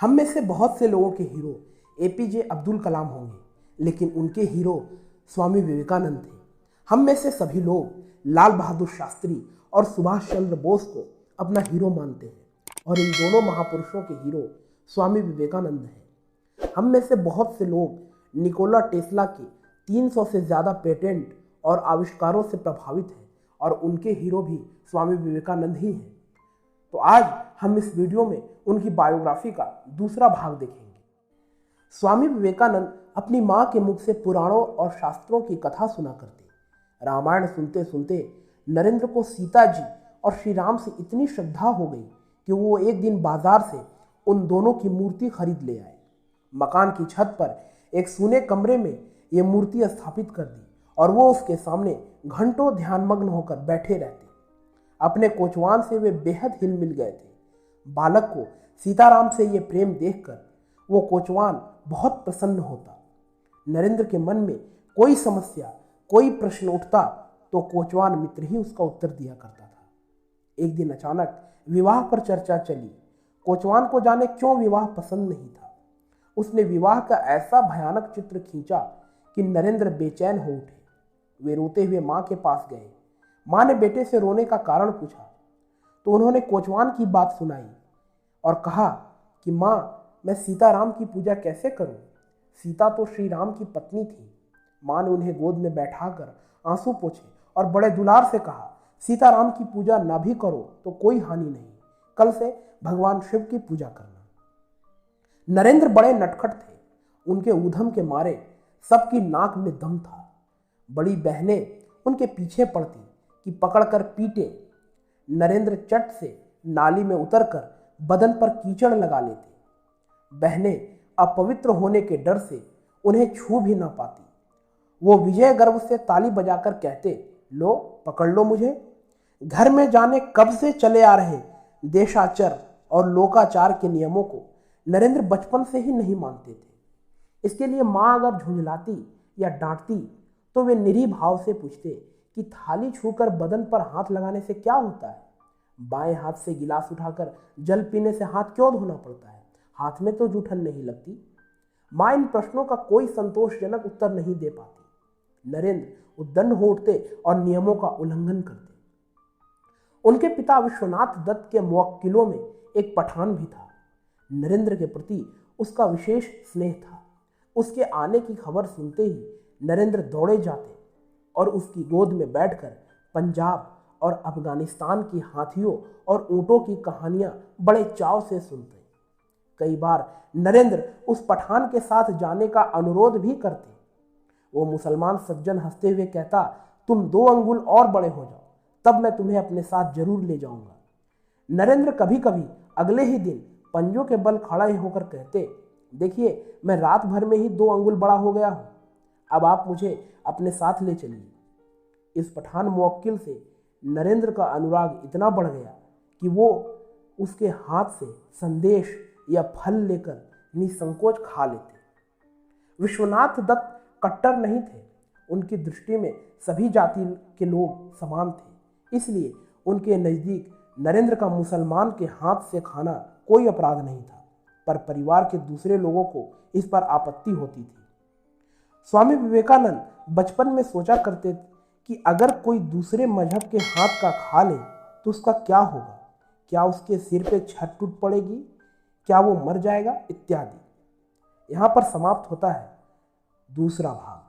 हम में से बहुत से लोगों के हीरो एपीजे अब्दुल कलाम होंगे, लेकिन उनके हीरो स्वामी विवेकानंद थे। हम में से सभी लोग लाल बहादुर शास्त्री और सुभाष चंद्र बोस को अपना हीरो मानते हैं, और इन दोनों महापुरुषों के हीरो स्वामी विवेकानंद हैं। हम में से बहुत से लोग निकोला टेस्ला के 300 से ज़्यादा पेटेंट और आविष्कारों से प्रभावित हैं, और उनके हीरो भी स्वामी विवेकानंद ही हैं। तो आज हम इस वीडियो में उनकी बायोग्राफी का दूसरा भाग देखेंगे। स्वामी विवेकानंद अपनी माँ के मुख से पुराणों और शास्त्रों की कथा सुना करते। रामायण सुनते सुनते नरेंद्र को सीता जी और श्री राम से इतनी श्रद्धा हो गई कि वो एक दिन बाजार से उन दोनों की मूर्ति खरीद ले आए। मकान की छत पर एक सूने कमरे में ये मूर्ति स्थापित कर दी, और वो उसके सामने घंटों ध्यानमग्न होकर बैठे रहते। अपने कोचवान से वे बेहद हिल मिल गए थे। बालक को सीताराम से ये प्रेम देखकर वो कोचवान बहुत प्रसन्न होता। नरेंद्र के मन में कोई समस्या, कोई प्रश्न उठता तो कोचवान मित्र ही उसका उत्तर दिया करता था। एक दिन अचानक विवाह पर चर्चा चली। कोचवान को जाने क्यों विवाह पसंद नहीं था। उसने विवाह का ऐसा भयानक चित्र खींचा कि नरेंद्र बेचैन हो उठे। वे रोते हुए माँ के पास गए। माँ ने बेटे से रोने का कारण पूछा तो उन्होंने कोचवान की बात सुनाई और कहा कि माँ, मैं सीताराम की पूजा कैसे करूं? सीता तो श्री राम की पत्नी थी। माँ ने उन्हें गोद में बैठाकर आंसू पोंछे और बड़े दुलार से कहा, सीताराम की पूजा ना भी करो तो कोई हानि नहीं, कल से भगवान शिव की पूजा करना। नरेंद्र बड़े नटखट थे। उनके ऊधम के मारे सबकी नाक में दम था। बड़ी बहनें उनके पीछे पड़ती कि पकड़कर पीटे। नरेंद्र चट से नाली में उतरकर बदन पर कीचड़ लगा लेते। बहनें अपवित्र होने के डर से उन्हें छू भी ना पाती। वो विजय गर्व से ताली बजाकर कहते, लो पकड़ लो मुझे। घर में जाने कब से चले आ रहे देशाचर और लोकाचार के नियमों को नरेंद्र बचपन से ही नहीं मानते थे। इसके लिए माँ अगर झुंझलाती या डांटती तो वे निरी भाव से पूछते कि थाली छूकर बदन पर हाथ लगाने से क्या होता है? बाएं हाथ से गिलास उठाकर जल पीने से हाथ क्यों धोना पड़ता है? हाथ में तो जूठन नहीं लगती। माँ इन प्रश्नों का कोई संतोषजनक उत्तर नहीं दे पाती। नरेंद्र उद्दंड हो उठते और नियमों का उल्लंघन करते। उनके पिता विश्वनाथ दत्त के मुवक्किलों में एक पठान भी था। नरेंद्र के प्रति उसका विशेष स्नेह था। उसके आने की खबर सुनते ही नरेंद्र दौड़े जाते और उसकी गोद में बैठकर पंजाब और अफगानिस्तान की हाथियों और ऊंटों की कहानियां बड़े चाव से सुनते। कई बार नरेंद्र उस पठान के साथ जाने का अनुरोध भी करते। वो मुसलमान सज्जन हंसते हुए कहता, तुम 2 अंगुल और बड़े हो जाओ, तब मैं तुम्हें अपने साथ जरूर ले जाऊंगा। नरेंद्र कभी कभी अगले ही दिन पंजों के बल खड़े होकर कहते, देखिए मैं रात भर में ही 2 अंगुल बड़ा हो गया हूं, अब आप मुझे अपने साथ ले चलिए। इस पठान मुवक्किल से नरेंद्र का अनुराग इतना बढ़ गया कि वो उसके हाथ से संदेश या फल लेकर निसंकोच खा लेते। विश्वनाथ दत्त कट्टर नहीं थे। उनकी दृष्टि में सभी जाति के लोग समान थे। इसलिए उनके नज़दीक नरेंद्र का मुसलमान के हाथ से खाना कोई अपराध नहीं था, पर परिवार के दूसरे लोगों को इस पर आपत्ति होती थी। स्वामी विवेकानंद बचपन में सोचा करते कि अगर कोई दूसरे मजहब के हाथ का खा ले तो उसका क्या होगा? क्या उसके सिर पे छत टूट पड़ेगी? क्या वो मर जाएगा? इत्यादि। यहाँ पर समाप्त होता है दूसरा भाग।